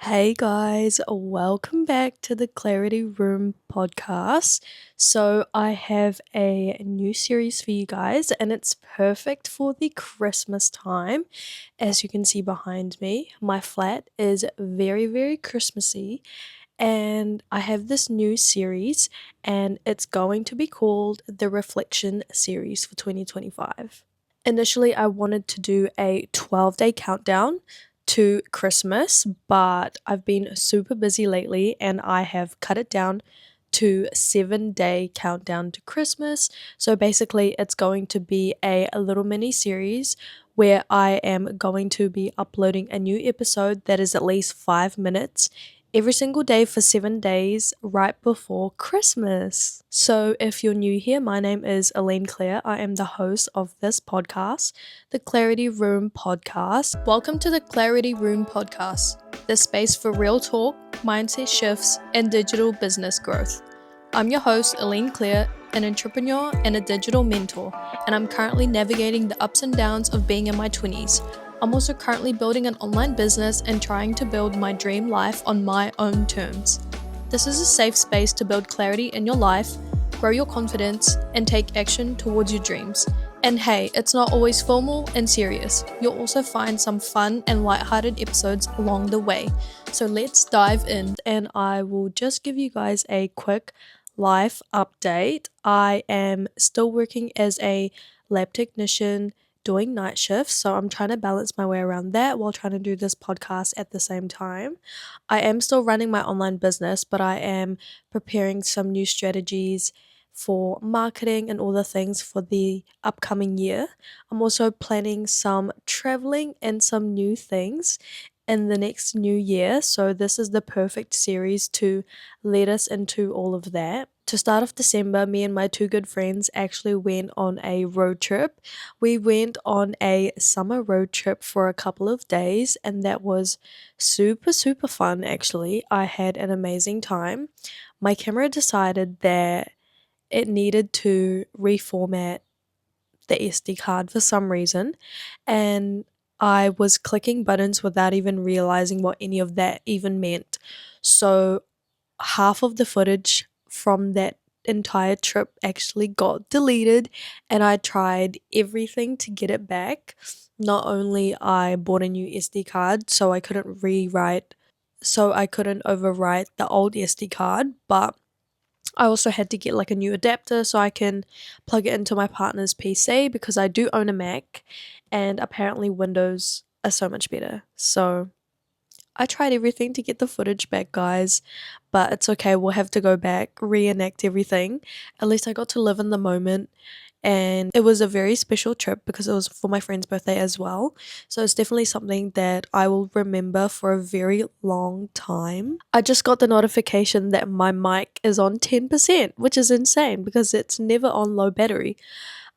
Hey guys, welcome back to the Clarity Room podcast. So, I have a new series for you guys, and it's perfect for the Christmas time. As you can see behind me, my flat is very, very Christmassy, and I have this new series, and it's going to be called the Reflection series for 2025. Initially, I wanted to do a 12-day countdown to Christmas, but I've been super busy lately and I have cut it down to 7-day countdown to Christmas. So basically, it's going to be a little mini series where I am going to be uploading a new episode that is at least 5 minutes every single day for 7 days right before Christmas. So, if you're new here, my name is Elaine Claire. I am the host of this podcast, the Clarity Room Podcast. Welcome to the Clarity Room Podcast, the space for real talk, mindset shifts, and digital business growth. I'm your host, Elaine Claire, an entrepreneur and a digital mentor, and I'm currently navigating the ups and downs of being in my 20s. I'm also currently building an online business and trying to build my dream life on my own terms. This is a safe space to build clarity in your life, grow your confidence, and take action towards your dreams. And hey, it's not always formal and serious. You'll also find some fun and lighthearted episodes along the way. So let's dive in, and I will just give you guys a quick life update. I am still working as a lab technician doing night shifts, so I'm trying to balance my way around that while trying to do this podcast at the same time. I am still running my online business, but I am preparing some new strategies for marketing and all the things for the upcoming year. I'm also planning some traveling and some new things in the next new year, so this is the perfect series to lead us into all of that. To start off December, me and my two good friends actually went on a road trip. We went on a summer road trip for a couple of days, and that was super, super fun actually. I had an amazing time. My camera decided that it needed to reformat the SD card for some reason, and I was clicking buttons without even realizing what any of that even meant. So half of the footage from that entire trip actually got deleted, and I tried everything to get it back. Not only I bought a new SD card so I couldn't overwrite the old SD card, but I also had to get like a new adapter so I can plug it into my partner's PC because I do own a Mac, and apparently Windows are so much better. So I tried everything to get the footage back, guys, but it's okay. We'll have to go back, reenact everything. At least I got to live in the moment, and it was a very special trip because it was for my friend's birthday as well. So it's definitely something that I will remember for a very long time. I just got the notification that my mic is on 10%, which is insane because it's never on low battery,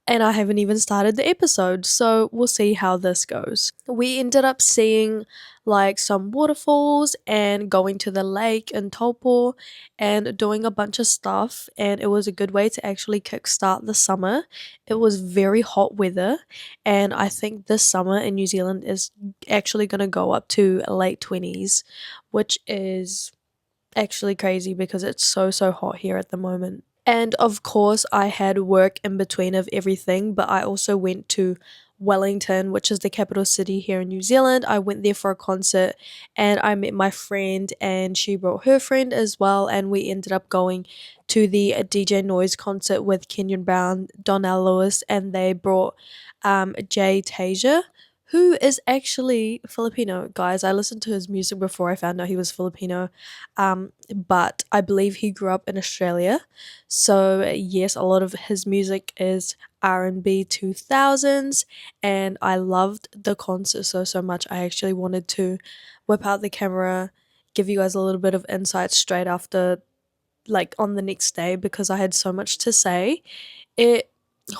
and I haven't even started the episode, so we'll see how this goes. We ended up seeing like some waterfalls and going to the lake in Taupo and doing a bunch of stuff, and it was a good way to actually kickstart the summer. It was very hot weather, and I think this summer in New Zealand is actually going to go up to late 20s, which is actually crazy because it's so hot here at the moment. And of course, I had work in between of everything, but I also went to Wellington, which is the capital city here in New Zealand. I went there for a concert and I met my friend, and she brought her friend as well. And we ended up going to the DJ Noise concert with Kenyon Brown, Donnell Lewis, and they brought Jay Tasia, who is actually Filipino. Guys, I listened to his music before I found out he was Filipino, but I believe he grew up in Australia. So yes, a lot of his music is R&B 2000s, and I loved the concert so much. I actually wanted to whip out the camera, give you guys a little bit of insight straight after, like on the next day, because I had so much to say. It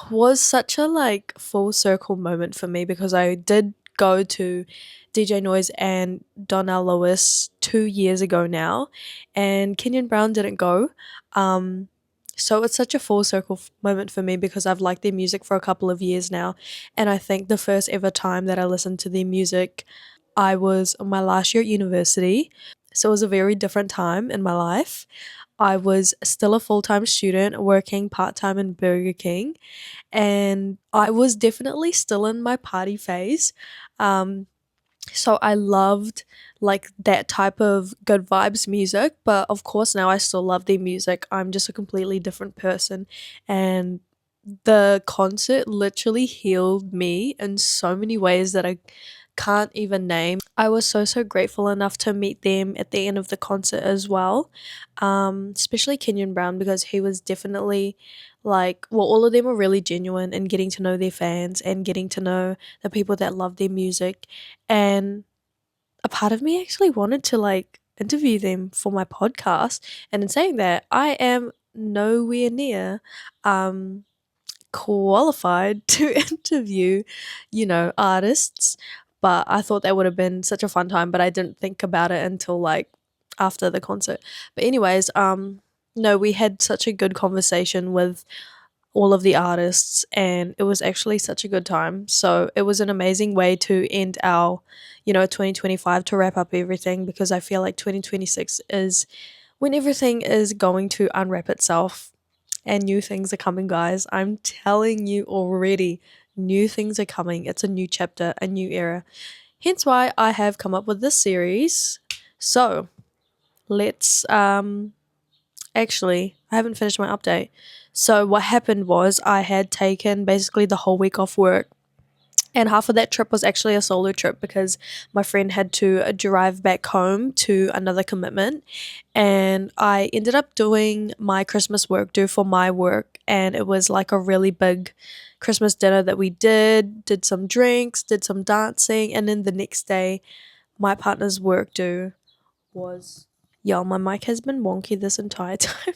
was such a like full circle moment for me because I did go to DJ Noise and Donnell Lewis 2 years ago now, and Kenyon Brown didn't go. Um, so it's such a full circle moment for me because I've liked their music for a couple of years now, and I think the first ever time that I listened to their music, I was on my last year at university, so it was a very different time in my life. I was still a full time student working part time in Burger King, and I was definitely still in my party phase. Um, so I loved like that type of good vibes music, but of course now I still love their music. I'm just a completely different person, and the concert literally healed me in so many ways that I can't even name. I was so grateful enough to meet them at the end of the concert as well. Especially Kenyon Brown, because he was definitely like, well, all of them were really genuine in getting to know their fans and getting to know the people that love their music. And a part of me actually wanted to like interview them for my podcast. And in saying that, I am nowhere near um qualified to interview, artists. But I thought that would have been such a fun time, but I didn't think about it until like after the concert. But anyways, no, we had such a good conversation with all of the artists, and it was actually such a good time. So it was an amazing way to end our, 2025, to wrap up everything, because I feel like 2026 is when everything is going to unwrap itself and new things are coming, guys. I'm telling you already, new things are coming. It's a new chapter, a new era. Hence why I have come up with this series. So let's actually, I haven't finished my update. So what happened was I had taken basically the whole week off work, and half of that trip was actually a solo trip because my friend had to drive back home to another commitment. And I ended up doing my Christmas work due for my work. And it was like a really big Christmas dinner that we did some drinks, did some dancing. And then the next day, my partner's work due was. Yo, my mic has been wonky this entire time.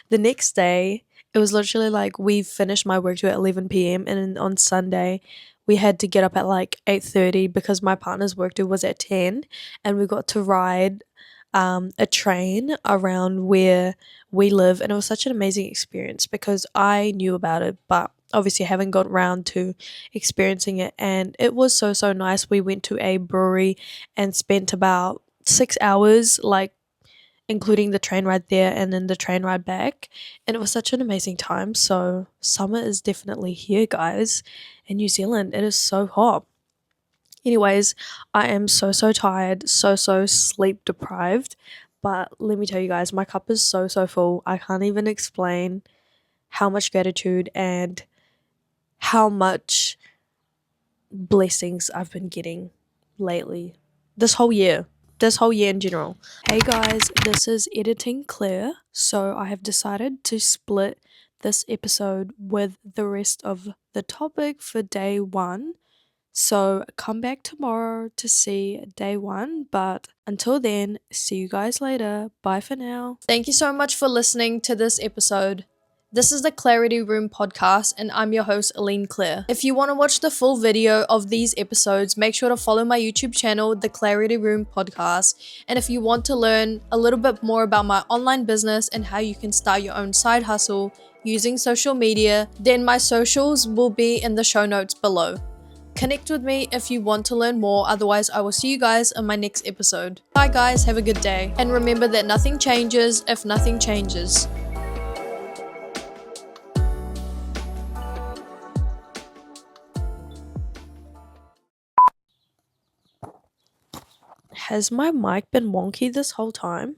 The next day, it was literally like we finished my work at 11 p.m. and then on Sunday we had to get up at like 8:30 because my partner's work due was at 10, and we got to ride a train around where we live, and it was such an amazing experience because I knew about it, but obviously haven't got around to experiencing it, and it was so nice. We went to a brewery and spent about 6 hours, like including the train ride there and then the train ride back. And it was such an amazing time. So, summer is definitely here, guys. In New Zealand, it is so hot. Anyways, I am so tired, so sleep deprived. But let me tell you guys, my cup is so full. I can't even explain how much gratitude and how much blessings I've been getting lately. This whole year. This whole year in general. Hey guys, this is Editing Claire. So I have decided to split this episode with the rest of the topic for day one. So come back tomorrow to see day one. But until then, see you guys later. Bye for now. Thank you so much for listening to this episode. This is the Clarity Room podcast, and I'm your host, Aline Claire. If you want to watch the full video of these episodes, make sure to follow my YouTube channel, The Clarity Room Podcast. And if you want to learn a little bit more about my online business and how you can start your own side hustle using social media, then my socials will be in the show notes below. Connect with me if you want to learn more. Otherwise, I will see you guys in my next episode. Bye guys, have a good day. And remember that nothing changes if nothing changes. Has my mic been wonky this whole time?